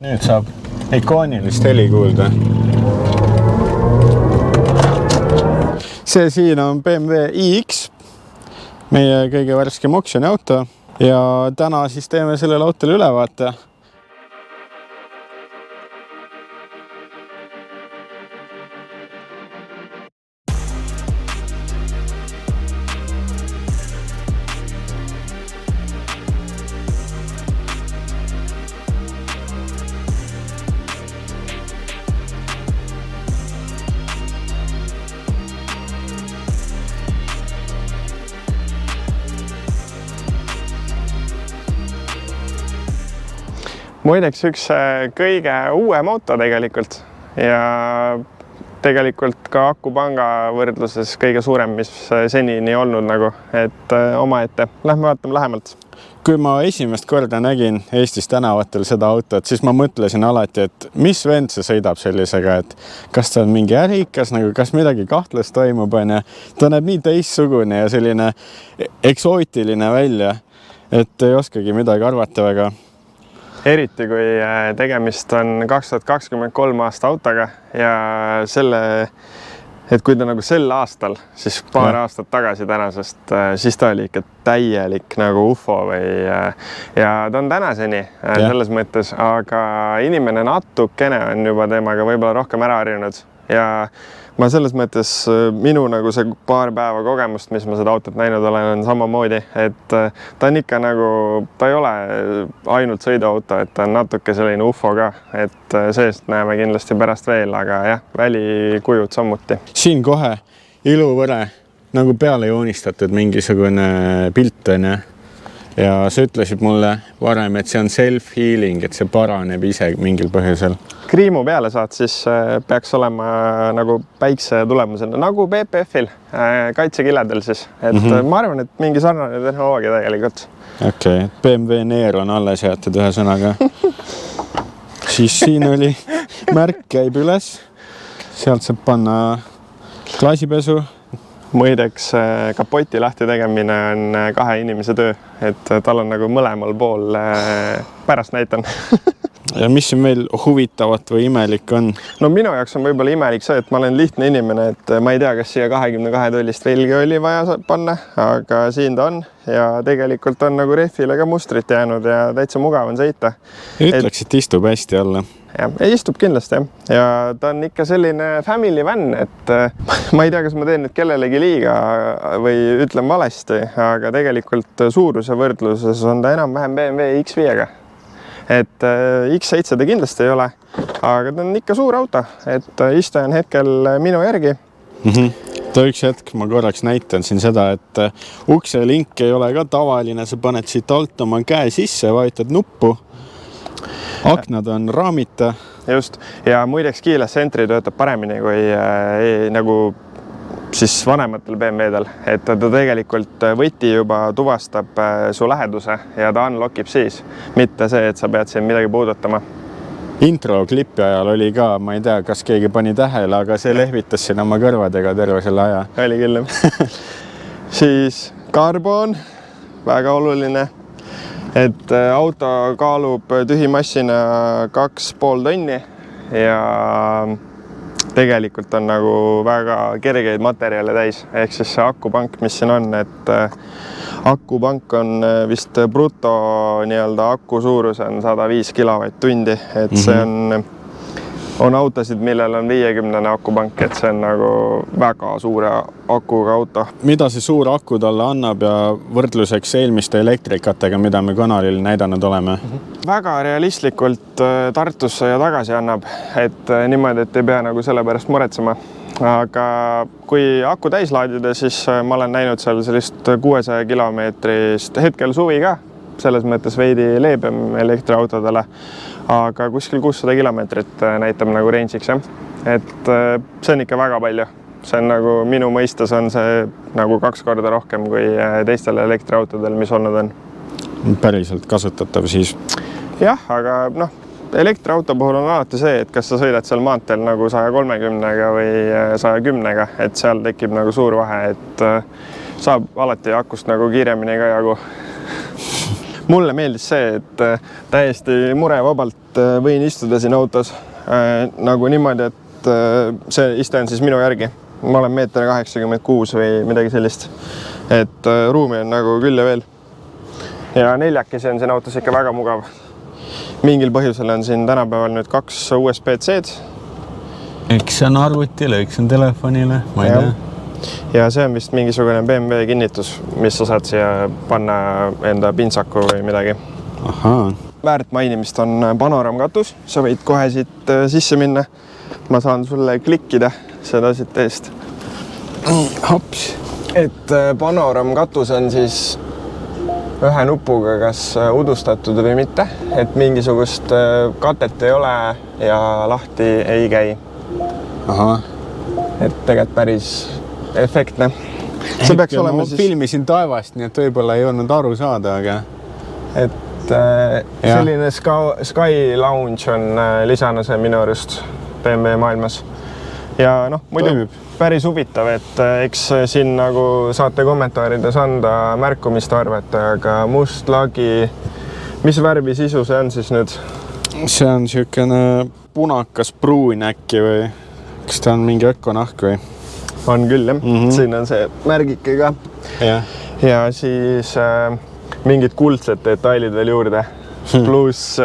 Nüüd saab ikoonilist heli kuulda. See siin on BMW iX, meie kõige värskem oksjoni auto ja täna siis teeme sellele autole ülevaate. Muideks üks kõige uuem auto tegelikult ja tegelikult ka akupanga võrdluses kõige suurem, mis senini olnud nagu, et omaette. Lähme vaatame lähemalt. Kui ma esimest korda nägin Eestis tänavatel seda autot, siis ma mõtlesin alati, et mis vend see sõidab sellisega, et kas ta on mingi ärikas, nagu kas midagi kahtlast toimub, on. Ta näeb nii teistsugune ja selline eksootiline välja, et ei oskagi midagi arvata väga. Eriti kui tegemist on 2023 aasta autoga ja et kui ta nagu sel aastal, siis paar aastat tagasi tänasest, siis ta oli ikka täielik nagu UFO ja ta on tänaseni selles mõttes, aga inimene natukene on juba temaga võib-olla rohkem ära harjunud ja ma selles mõttes minu nagu see paar päeva kogemust, mis ma seda autot näinud olen, on samamoodi, et ta on ikka nagu, ta ei ole ainult sõiduauto, et ta on natuke selline UFO ka, et seest näeme kindlasti pärast veel, aga jah, välikujud samuti. Siin kohe iluvõre nagu peale joonistatud mingisugune pilt on ja sa ütlesid mulle varem, et see on self-healing, et see paraneb ise mingil põhjusel. Kriimu peale saad, siis peaks olema nagu päikse tulemusena, nagu BPF-il, kaitsekiledel siis. Et ma arvan, et mingi sarnane tehnoloogia tegelikult. Okei, BMW Neer on alles jäetud ühe sõnaga. Siis siin oli märk käib üles. Sealt saab panna klaasipesu. Mõideks kapoti lahti tegemine on kahe inimese töö, et tal on nagu mõlemal pool pärast näitan. Ja mis siin meil huvitavat või imelik on? No minu jaoks on võib-olla imelik see, et ma olen lihtne inimene, et ma ei tea, kas siia 22 tollist velgi oli vaja panna, aga siin ta on ja tegelikult on nagu rehvile ka mustrit jäänud ja täitsa mugav on sõita. Ütleks, et istub hästi alla. Ja, istub kindlasti ja ta on ikka selline family van, et ma ei tea, kas ma teen nüüd kellelegi liiga või ütlen valesti, aga tegelikult suuruse võrdluses on ta enam-vähem BMW X5-ga. Et X7 ta kindlasti ei ole, aga ta on ikka suur auto, et istuja on hetkel minu järgi. Ta üks hetk ma korraks näitan siin seda, et ukse link ei ole ka tavaline, sa paned siit alt oma käe sisse, vajutad nuppu. Aknad on raamita. Just, ja muideks keyless entry töötab paremini kui nagu siis vanematel BMW-del, et ta tegelikult võti juba tuvastab su läheduse ja ta unlockib siis, mitte see, et sa pead siin midagi puudutama. Intro klippi ajal oli ka, ma ei tea, kas keegi pani tähele, aga see lehvitas siin oma kõrvadega terve selle aja. Oli küll. Siis karbon, väga oluline, et auto kaalub tühimassina 2,5 tonni ja tegelikult on nagu väga kergeid materjale täis, ehk siis see akupank, mis siin on, et akupank on vist bruto nii-öelda aku suurus on 105 kilovatt-tundi, et see on autosid, millel on 50 akupank, et see on nagu väga suure akuga auto. Mida see suur aku talle annab ja võrdluseks eelmiste elektrikatega, mida me kanalil näidanud oleme? Väga realistlikult Tartusse ja tagasi annab, et niimoodi, et ei pea nagu selle pärast muretsema. Aga kui aku täis laadida, siis ma olen näinud seal sellist 600 kilomeetrist hetkel suvi ka, selles mõttes veidi leebem elektriautodele, aga kuskil 600 kilomeetrit näitab nagu range'iks. Et see on ikka väga palju. See on nagu minu mõistes on see nagu 2 korda rohkem kui teistel elektriautodel, mis olnud on. Päriselt kasutatav siis? Jah, aga elektriauto puhul on alati see, et kas sa sõidad seal maanteel nagu 130-ga või 110-ga, et seal tekib nagu suur vahe, et saab alati akust nagu kiiremini ka jagu. mulle meeldis see, et täiesti murevabalt võin istuda siin autos nagu niimoodi, et see iste on siis minu järgi. Ma olen 1,86 m või midagi sellist, et ruumi on nagu küll ja veel. Ja neljakesi on siin autos ikka väga mugav. Mingil põhjusel on siin tänapäeval nüüd 2 USB-C-d. Üks on arvutile, üks on telefonile, ma ei tea. Ja see on vist mingisugune BMW kinnitus, mis sa saad siia panna enda pintsaku või midagi. Ahaa. Väärt mainimist on panoramkatus. Sa võid kohe siit sisse minna. Ma saan sulle klikkida seda siit eest. Hops. Et panoramkatus on siis ühe nupuga kas udustatud või mitte. Et mingisugust katet ei ole ja lahti ei käi. Aha. Et tegelikult päris efektne. See peaks olema siis... Filmisin taevast, nii et võib-olla ei olnud aru saada, aga... Et selline Sky Lounge on lisana see minu arust BMW maailmas. Ja noh, muidu päris huvitav, et eks siin nagu saate kommentaarides anda märku, mis te arvate, aga must lagi... Mis värvi sisu see on siis nüüd? See on siukene punakas pruun äkki või... Kas ta on mingi ökonahk või? On küll, jah. Siin on see märgike ka. Ja siis mingid kuldsed detailid veel juurde. Pluss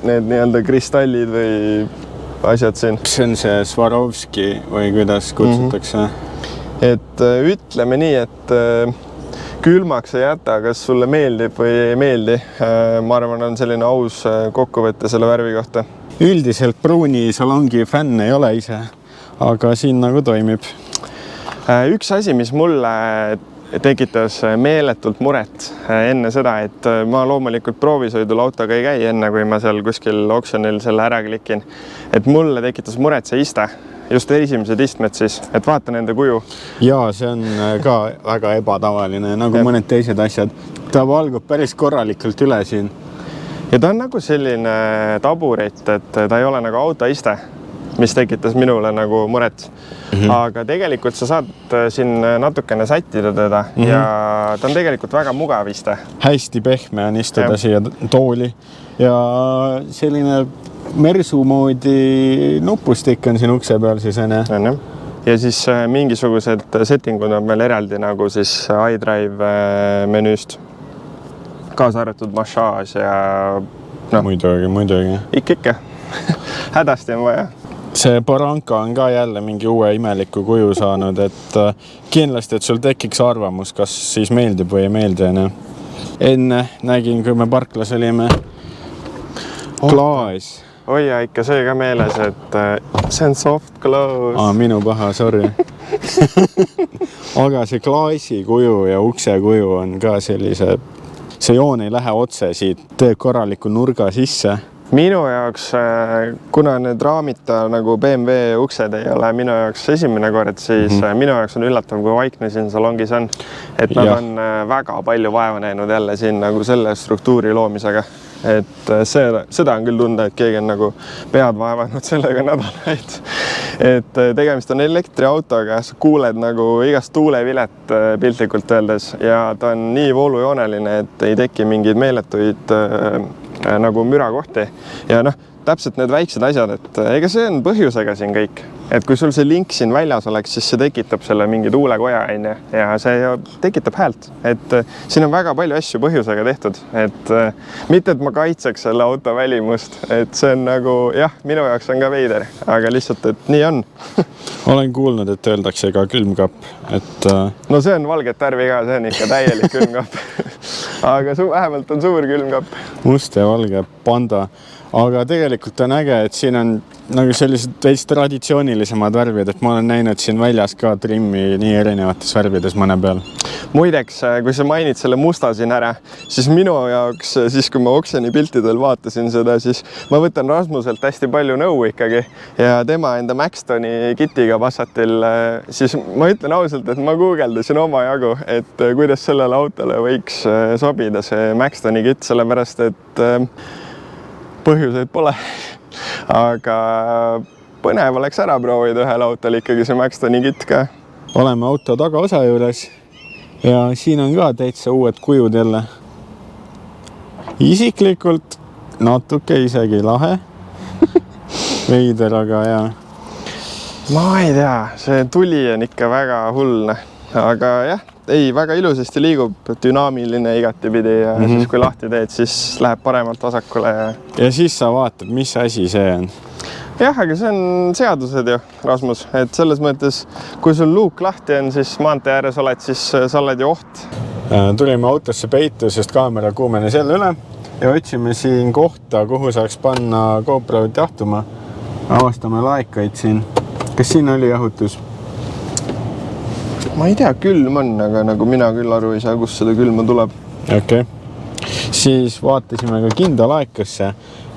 need nii-öelda kristallid või asjad siin. See on see Swarovski või kuidas kutsutakse? Et ütleme nii, et külmaks ei jäta, kas sulle meeldib või ei meeldi. Ma arvan, on selline aus kokkuvõte selle värvi kohta. Üldiselt pruuni salongi fänn ei ole ise. Aga siin nagu toimib. Üks asi, mis mulle tekitas meeletult muret enne seda, et ma loomulikult proovisõidul autoga ei käi enne, kui ma seal kuskil oksjonil selle ära klikin. Et mulle tekitas muret see iste, just esimesed istmed siis, et vaata nende kuju. Ja see on ka väga ebatavaline, nagu mõned teised asjad. Ta valgub päris korralikult üle siin. Ja ta on nagu selline taburet, et ta ei ole nagu auto iste, mis tekitas minule nagu muret. Aga tegelikult sa saad siin natukene sättida teda ja ta on tegelikult väga mugav iste. Hästi pehme on istuda siia tooli ja selline mersu moodi nupustik on siin ukse peal siis on. Ja siis mingisugused settingud on veel eraldi nagu siis iDrive menüüst. Kaasa arvatud massaaž ja... No, muidugi. Ikka. Hädasti on vaja. See Barranca on ka jälle mingi uue imeliku kuju saanud, et kindlasti, et sul tekiks arvamus, kas siis meeldib või ei meeldi. Enne nägin, kui me parklas olime klaas. Oi ja ikka see ka meeles, et see on soft close. Minu paha, sorry. Aga see klaasi kuju ja ukse kuju on ka sellise... See joon ei lähe otse siit, teeb korraliku nurga sisse. Minu jaoks, kuna need raamita nagu BMW uksed ei ole minu jaoks esimene kord, siis minu jaoks on üllatav, kui vaikne siin salongis on. Et nad on väga palju vaeva näinud jälle siin nagu selle struktuuri loomisega. Et seda on küll tunda, et keegi on nagu pead vaevanud sellega nädalaid. Et tegemist on elektriautoga, sa kuuled nagu igast tuulevilet piltlikult öeldes ja ta on nii voolujooneline, et ei teki mingeid meeletuid nagu mürakohti ja noh, täpselt need väiksed asjad, et ega see on põhjusega siin kõik. Et kui sul see link siin väljas oleks, siis see tekitab selle mingi tuulekoja ja see tekitab häält. Et siin on väga palju asju põhjusega tehtud. Et mitte, et ma kaitseks selle auto välimust, et see on nagu, jah, minu jaoks on ka veider, aga lihtsalt, et nii on. Olen kuulnud, et öeldakse ka külmkapp, et... No see on valget tärvi ka, see on ikka täielik külmkapp. Aga vähemalt on suur külmkapp. Must ja valge panda. Aga tegelikult on äge, et siin on nagu sellised veits traditsioonilisemad värvid, et ma olen näinud siin väljas ka trimmi nii erinevates värvides mõne peal. Muideks, kui sa mainid selle musta siin ära, siis minu jaoks, siis kui ma oksjoni piltidel vaatasin seda, siis ma võtan Rasmuselt hästi palju nõu ikkagi ja tema enda Maxtoni kitiga Passatil, siis ma ütlen ausalt, et ma guugeldasin oma jagu, et kuidas sellele autole võiks sobida see Maxtoni kitt, sellepärast et põhjuseid pole, aga põnev oleks ära proovida ühel autol ikkagi see Maxtoni kitt ka. Oleme auto tagaosa juures ja siin on ka täitsa uued kujud jälle. isiklikult natuke isegi lahe. Veider, aga jaa. Ma ei tea, see tuli on ikka väga hull, aga jah, ei, väga ilusasti liigub, dünaamiline igatipidi ja siis kui lahti teed, siis läheb paremalt vasakule. Ja siis sa vaatad, mis asi see on. Jah, aga see on seadused ju, Rasmus, et selles mõttes, kui sul luuk lahti on, siis maantee ääres oled, siis sa oled ju oht. Tulime autosse peitu, sest kaamera kuumenes jälle üle ja otsime siin kohta, kuhu saaks panna GoPro'd jahtuma. Avastame laekaid siin. Kas siin oli jahutus? Ma ei tea, külm on, aga nagu mina küll aru ei saa, kus seda külma tuleb. Okei. Siis vaatasime ka kindalaekasse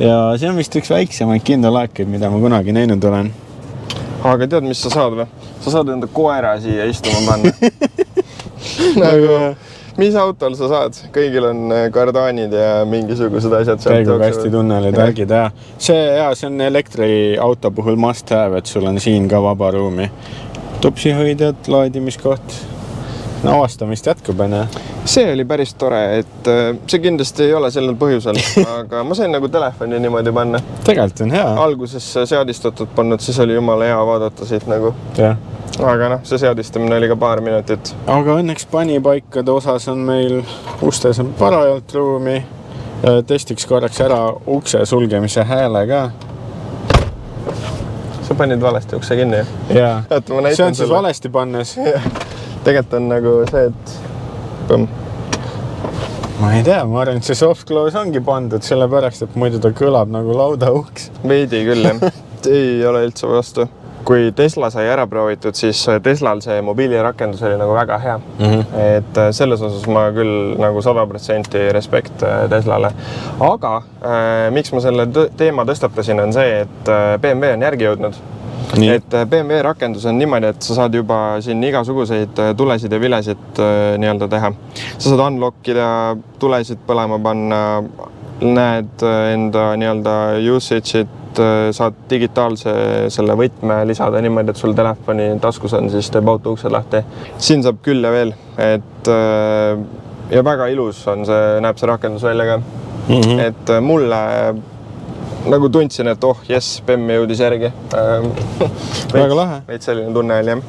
ja see on vist üks väiksemaid kindalaekaid, mida ma kunagi näinud olen. Aga tead, mis sa saad või? Sa saad enda koera siia istuma panna. Nagu, mis autol sa saad? Kõigil on kardaanid ja mingisugused asjad. Käigukasti tunnelid, ärgid ja. See on elektriauto puhul must have, et sul on siin ka vaba ruumi. Tupsihoidjad, laadimiskoht. No, avastamist jätkub, enne. See oli päris tore, et see kindlasti ei ole sellel põhjusel, aga ma sain nagu telefoni niimoodi panna. Tegelikult on hea. Alguses seadistatud pannud, siis oli jumala hea vaadata siit nagu. Ja. Aga see seadistamine oli ka paar minutit. Aga õnneks panipaikade osas on meil ustes on parajalt ruumi. Testiks korraks ära ukse sulgemise hääle ka. Sa panid valesti ukse kinni? Jaa. See on siis valesti pannes. Tegelikult on nagu see, et põmm. Ma ei tea, ma arvan, et see soft close ongi pandud sellepärast, et muidu ta kõlab nagu lauda uks. Veidi küll, jah. Ei ole üldse vastu. Kui Tesla sai ära proovitud, siis Teslal see mobiilirakendus oli nagu väga hea. Et selles osas ma küll nagu 100% respekt Teslale. Aga miks ma selle teema tõstatasin on see, et BMW on järgi jõudnud. Nii. Et BMW rakendus on niimoodi, et sa saad juba siin igasuguseid tulesid ja vilesid nii-öelda teha. Sa saad unlockida, tulesid põlema panna, näed enda nii-öelda usage'it, saad digitaalse selle võtme lisada niimoodi, et sul telefoni taskus on, siis teeb auto uksed lahti. Siin saab küll ja veel, et ja väga ilus on see, näeb see rakendus välja ka. Et mulle nagu tundsin, et BMW jõudis järgi. Väga lahe. Veid selline tunne oli, jah.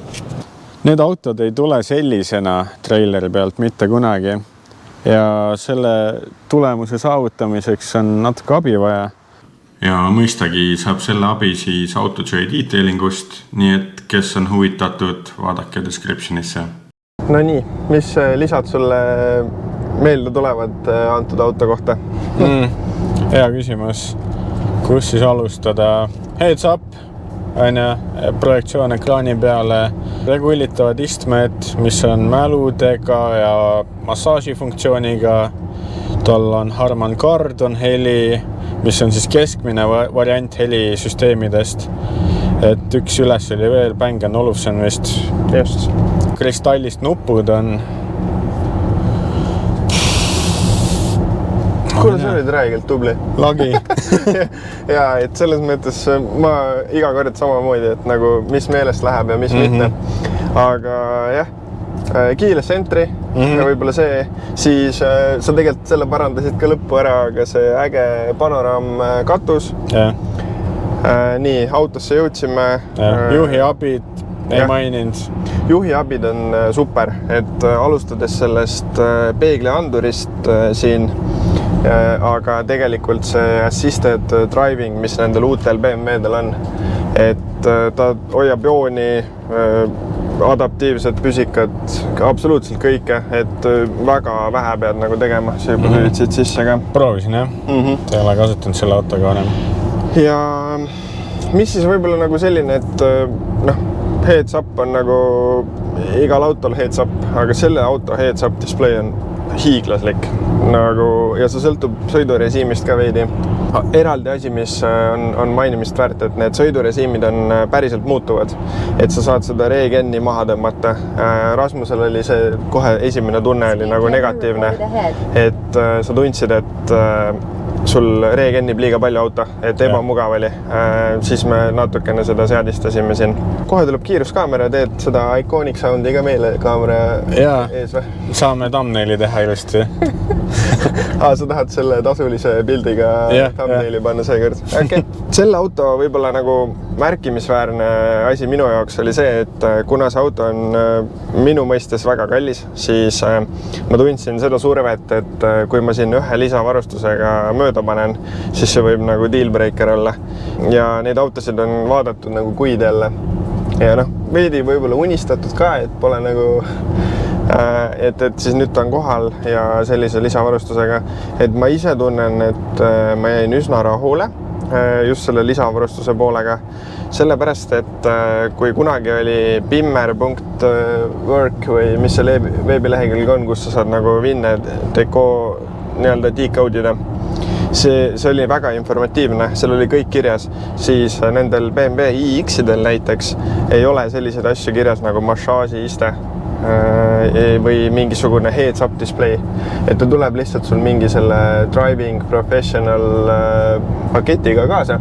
Need autod ei tule sellisena traileri pealt mitte kunagi ja selle tulemuse saavutamiseks on natuke abi vaja. Ja mõistagi saab selle abi siis AutoJ detailingust, nii et kes on huvitatud, vaadake descriptionisse. No nii, mis lisad sulle meelde tulevad antud auto kohta? Hea küsimus. Kus siis alustada? Heads up, projektsioon ekraani peale, regulitavad istmed, mis on mäludega ja massaažifunktsiooniga. Tal on Harman Kardon heli, mis on siis keskmine variant helisüsteemidest. Et üks üles oli veel Bang & Olufsen vist. Just. Kristallist nupud on. Kuule, see olid räägelt tubli. Lagi. Ja, et selles mõttes ma iga kord samamoodi, et nagu mis meelest läheb ja mis mitte. Aga jah, keyless entry, võib-olla see, siis sa tegelikult selle parandasid ka lõppu ära, aga see äge panoraam katus. Nii, autosse jõudsime. Juhi abid ei maininud. Juhi abid on super, et alustades sellest peegliandurist siin, aga tegelikult see assisted driving, mis nendel uutel BMW-del on, et ta hoiab jooni, adaptiivsed püsikad, absoluutselt kõike, et väga vähe pead nagu tegema, sa juba lülitsid sisse ka. Proovisin, jah. Te ei ole kasutanud selle autoga varem. Ja mis siis võib-olla nagu selline, et heads up on nagu igal autol heads up, aga selle auto heads up display on hiiglaslik nagu, ja see sõltub sõidurežiimist ka veidi. Eraldi asi, mis on mainimist väärt, et need sõidurežiimid on päriselt muutuvad, et sa saad seda regenni maha tõmmata. Rasmusel oli see kohe esimene tunne oli nagu negatiivne, et sa tundsid, et sul reegennib liiga palju auto, et ebamugav oli. Siis me natukene seda seadistasime siin. Kohe tuleb kiiruskaamera, teed seda Iconic Soundi ka meile kaamera ees või? Saame thumbnaili teha ilusti. Sa tahad selle tasulise pildiga thumbnaili panna seekord? Okay. Selle auto võib-olla nagu märkimisväärne asi minu jaoks oli see, et kuna see auto on minu mõistes väga kallis, siis ma tundsin seda survet, et kui ma siin ühe lisavarustusega mööda panen, siis see võib nagu dealbreaker olla. Ja neid autosid on vaadatud nagu kuid jälle. Ja veidi võib-olla unistatud ka, et pole nagu et siis nüüd ta on kohal ja sellise lisavarustusega, et ma ise tunnen, et ma jäin üsna rahule just selle lisavarustuse poolega, sellepärast, et kui kunagi oli bimmer.work või mis see veebilehekülg on, kus sa saad nagu vinne nii-öelda decode'ida, see oli väga informatiivne, seal oli kõik kirjas, siis nendel BMW iX-idel näiteks ei ole selliseid asju kirjas nagu massaaži iste või mingisugune heads-up display, et ta tuleb lihtsalt sul mingi selle driving professional paketiga kaasa,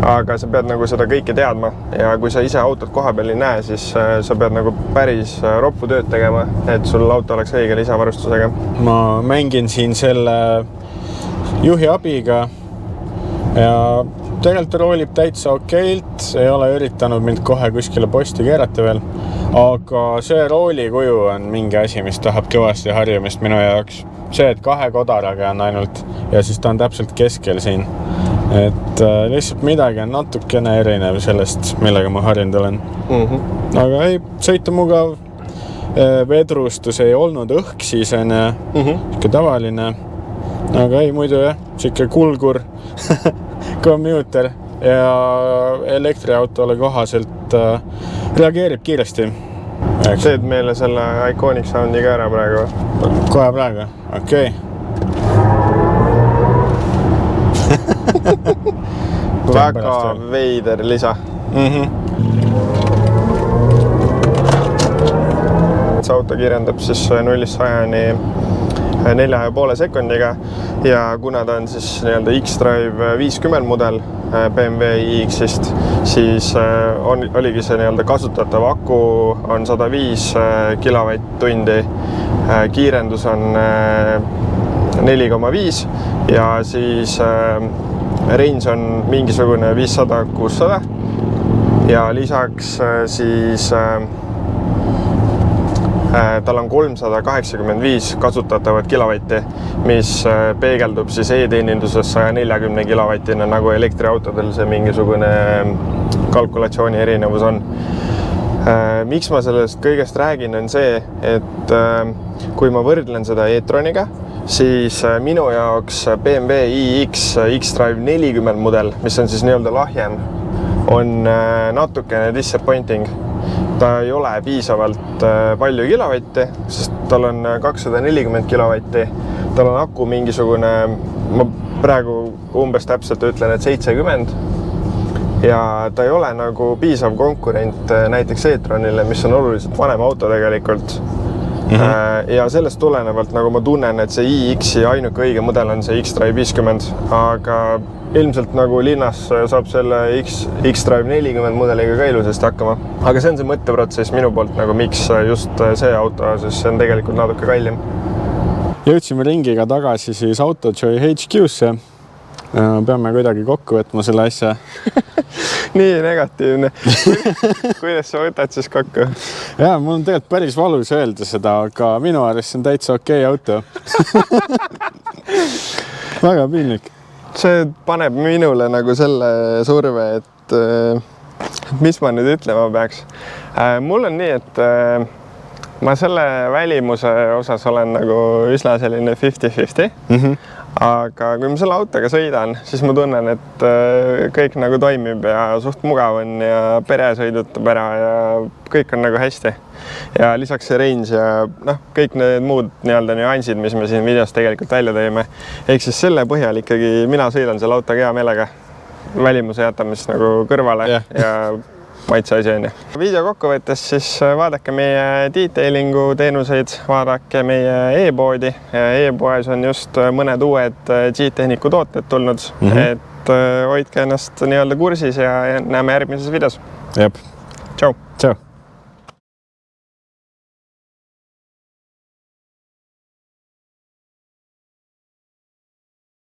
aga sa pead nagu seda kõike teadma ja kui sa ise autot koha peal ei näe, siis sa pead nagu päris roppu tööd tegema, et sul auto oleks õige lisavarustusega. Ma mängin siin selle juhi abiga ja tegelikult roolib täitsa okeilt, ei ole üritanud mind kohe kuskile posti keerata veel, aga see roolikuju on mingi asi, mis tahab kõvasti harjumist minu jaoks. See, et 2 kodaraga on ainult ja siis ta on täpselt keskel siin. Et lihtsalt midagi on natukene erinev sellest, millega ma harjunud olen. Aga ei, sõita mugav, vedrustus ei olnud õhk siis on siuke tavaline, aga ei muidu siuke kulgur kommuuter ja elektriautole kohaselt reageerib kiiresti. Teed meile selle Iconic Soundi ka ära praegu? Kohe praegu? Okei. Väga veider lisa. See auto kirjandab siis 0-100-ni 4,5 sekundiga ja kuna ta on siis nii-öelda X-Drive 50 mudel BMW iX-ist, siis oligi see nii-öelda kasutatav aku on 105 kilovatt-tundi, kiirendus on 4,5 ja siis range on mingisugune 500-600 ja lisaks siis tal on 385 kasutatavat kilovatti, mis peegeldub siis e-teeninduses 140 kilovattina, nagu elektriautodel see mingisugune kalkulatsiooni erinevus on. Miks ma sellest kõigest räägin, on see, et kui ma võrdlen seda e-troniga, siis minu jaoks BMW iX X-Drive 40 mudel, mis on siis nii-öelda lahjem, on natukene disappointing. Ta ei ole piisavalt palju kilovatti, sest tal on 240 kilovatti. Tal on aku mingisugune, ma praegu umbes täpselt ütlen, et 70. Ja ta ei ole nagu piisav konkurent näiteks e-tronile, mis on oluliselt vanem auto tegelikult. Ja sellest tulenevalt nagu ma tunnen, et see iX-i ainuke õige mudel on see X-Drive 50, aga ilmselt nagu linnas saab selle X-Drive 40 mudeliga ka ilusasti hakkama. Aga see on see mõtteprotsess minu poolt, nagu miks just see auto, sest see on tegelikult natuke kallim. Jõudsime ringiga tagasi siis AutoJoy HQ-sse. Peame kuidagi kokku võtma selle asja. Nii negatiivne. Kuidas sa võtad siis kokku? Jaa, mul on tegelikult päris valus öelda seda, aga minu arust on täitsa okei auto. Väga piinlik. See paneb minule nagu selle surve, et mis ma nüüd ütlema peaks. Mul on nii, et ma selle välimuse osas olen nagu üsna selline 50-50. Aga kui ma selle autoga sõidan, siis ma tunnen, et kõik nagu toimib ja suht mugav on ja pere sõidutab ära ja kõik on nagu hästi. Ja lisaks see range ja kõik need muud nii-öelda nüansid, mis me siin videos tegelikult välja tõime. Ehk siis selle põhjal ikkagi mina sõidan selle autoga hea meelega. Välimuse jätamist nagu kõrvale ja maitse asi on ju. Video kokkuvõttes siis vaadake meie detailingu teenuseid, vaadake meie e-poodi. E-poes on just mõned uued G-Tehniku tooted tulnud, et hoidke ennast nii-öelda kursis ja näeme järgmises videos. Jep. Tšau! Tšau!